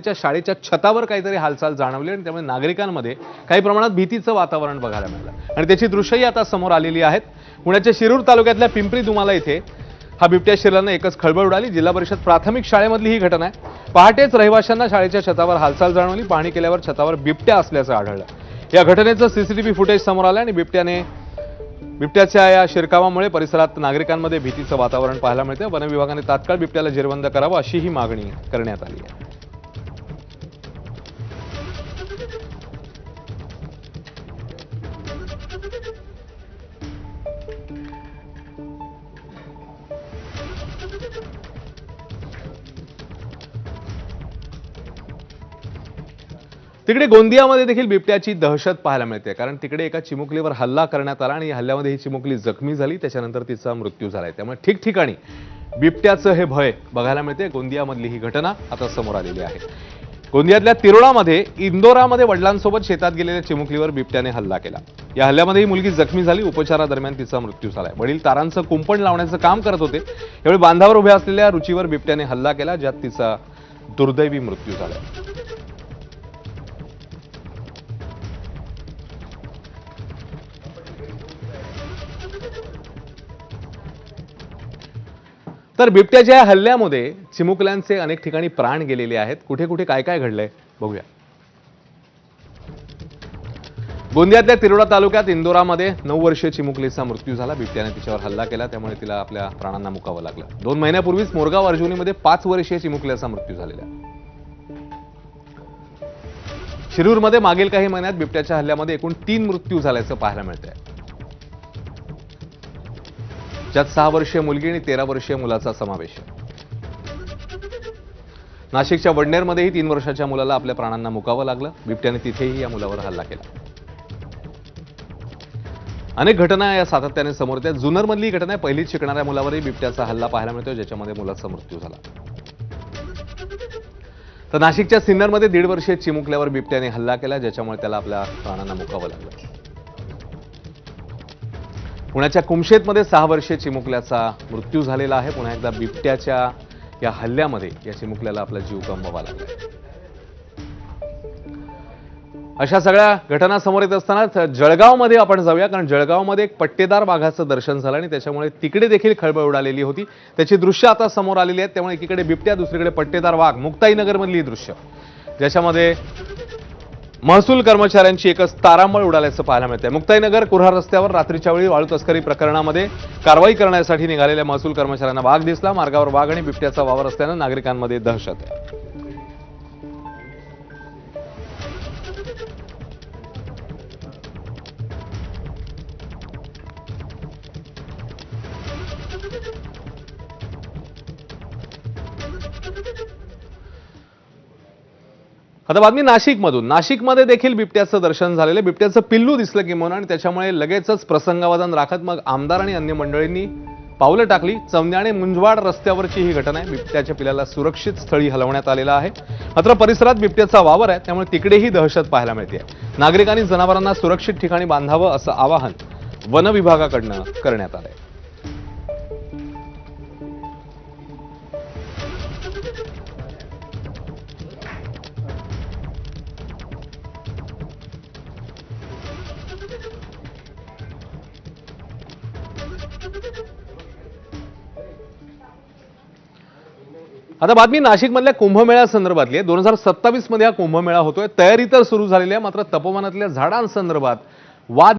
शाळेच्या छतावर काहीतरी हालचाल जाणवली आणि त्यामुळे नागरिकांमध्ये काही प्रमाणात भीतीचं वातावरण बघायला मिळालं आणि त्याची दृश्यही आता समोर आलेली आहेत। पुण्याच्या शिरूर तालुक्यातल्या पिंपरी दुमाला इथे हा बिबट्या शिरल्याने एकच खळबळ उडाली। जिल्हा परिषद प्राथमिक शाळेमधली ही घटना आहे। पहाटेच रहिवाशांना शाळेच्या छतावर हालचाल जाणवली। पाहणी केल्यावर छतावर बिबट्या असल्याचं आढळलं। या घटनेचं सीसीटीव्ही फुटेज समोर आलं आणि बिबट्याच्या या शिरकावामुळे परिसरात नागरिकांमध्ये भीतीचं वातावरण पाहायला मिळते। वन विभागाने तात्काळ बिबट्याला जेरबंद करावं अशी ही मागणी करण्यात आली आहे। तिकडे गोंदियामध्ये देखील बिबट्याची दहशत पाहायला मिळते, कारण तिकडे एका चिमुकलीवर हल्ला करण्यात आला आणि या हल्ल्यामध्ये ही चिमुकली जखमी झाली, त्याच्यानंतर तिचा मृत्यू झालाय। त्यामुळे ठिकठिकाणी बिबट्याचं हे भय बघायला मिळते। गोंदियामधली ही घटना आता समोर आलेली आहे। गोंदियातल्या तिरोडामध्ये इंदोरामध्ये वडिलांसोबत शेतात गेलेल्या चिमुकलीवर बिबट्याने हल्ला केला। या हल्ल्यामध्ये ही मुलगी जखमी झाली। उपचारादरम्यान तिचा मृत्यू झालाय। वडील तारांचं कुंपण लावण्याचं काम करत होते। यावेळी बांधावर उभ्या असलेल्या रुचीवर बिबट्याने हल्ला केला, ज्यात तिचा दुर्दैवी मृत्यू झालाय। तर बिबट्याच्या हल्ल्यामध्ये चिमुकल्यांचे अनेक ठिकाणी प्राण गेलेले आहेत। कुठे कुठे काय काय घडलंय बघूया। गोंदियातल्या तिरोडा तालुक्यात इंदोरामध्ये 9 वर्षीय चिमुकलीचा मृत्यू झाला। बिबट्याने तिच्यावर हल्ला केला, त्यामुळे तिला आपल्या प्राणांना मुकावं लागलं। 2 महिन्यापूर्वीच मोरगाव अर्जुनीमध्ये 5 वर्षीय चिमुकलीचा मृत्यू झालेला आहे। शिरूरमध्ये मागील काही महिन्यात बिबट्याच्या हल्ल्यामध्ये एकूण 3 मृत्यू झाल्याचं पाहायला मिळतंय, ज्यात 6 वर्षीय मुलगी आणि 13 वर्षीय मुलाचा समावेश आहे। नाशिकच्या वडनेरमध्येही 3 वर्षाच्या मुलाला आपल्या प्राणांना मुकावं लागलं। बिबट्याने तिथेही या मुलावर हल्ला केला। अनेक घटना या सातत्याने समोर येतात। जुन्नरमधली घटना आहे। पहिलीच शिकणाऱ्या मुलावरही बिबट्याचा हल्ला पाहायला मिळतो, ज्याच्यामध्ये मुलाचा मृत्यू झाला। तर नाशिकच्या सिन्नरमध्ये 1.5 वर्षीय चिमुकल्यावर बिबट्याने हल्ला केला, ज्याच्यामुळे त्याला आपल्या प्राणांना मुकावं लागलं। पुण्याच्या कुमशेतमध्ये 6 वर्षीय चिमुकल्याचा मृत्यू झालेला आहे। पुन्हा एकदा बिबट्याच्या या हल्ल्यामध्ये या चिमुकल्याला आपला जीव गमवावा लागला। अशा सगळ्या घटना समोर येत असताना जळगावमध्ये आपण जाऊया, कारण जळगावमध्ये एक पट्टेदार वाघाचं दर्शन झालं आणि त्याच्यामुळे तिकडे देखील खळबळ उडालेली होती। त्याची दृश्य आता समोर आलेली आहेत। त्यामुळे एकीकडे बिबट्या, दुसरीकडे पट्टेदार वाघ। मुक्ताईनगरमधली दृश्य, ज्याच्यामध्ये महसूल कर्मचाऱ्यांची एकच तारांबळ उडाल्याचं पाहायला मिळतंय। मुक्ताईनगर कुऱ्हा रस्त्यावर रात्रीच्या वेळी वाळू तस्करी प्रकरणामध्ये कारवाई करण्यासाठी निघालेल्या महसूल कर्मचाऱ्यांना वाघ दिसला। मार्गावर वाघ आणि बिबट्याचा वावर असल्यानं नागरिकांमध्ये दहशत आहे। आता बातमी नाशिकमधून। नाशिकमध्ये देखील बिबट्याचं दर्शन झालेलं। बिबट्याचं पिल्लू दिसलं किंवा आणि त्याच्यामुळे लगेचच प्रसंगावधान राखत मग आमदार आणि अन्य मंडळींनी पावलं टाकली। चौंद्या आणि मुंजवाड रस्त्यावरची ही घटना आहे। बिबट्याच्या पिल्लाला सुरक्षित स्थळी हलवण्यात आलेलं आहे। मात्र परिसरात बिबट्याचा वावर आहे, त्यामुळे तिकडेही दहशत पाहायला मिळते। नागरिकांनी जनावरांना सुरक्षित ठिकाणी बांधावं असं आवाहन वन विभागाकडनं करण्यात आलंय। आता बातमी नाशिकमधल्या कुंभमेळ्या संदर्भातली आहे। 2027 मध्ये हा कुंभमेळा होतोय। तयारी तर सुरू झालेली आहे, मात्र तपोवनातल्या झाडांसंदर्भात वाद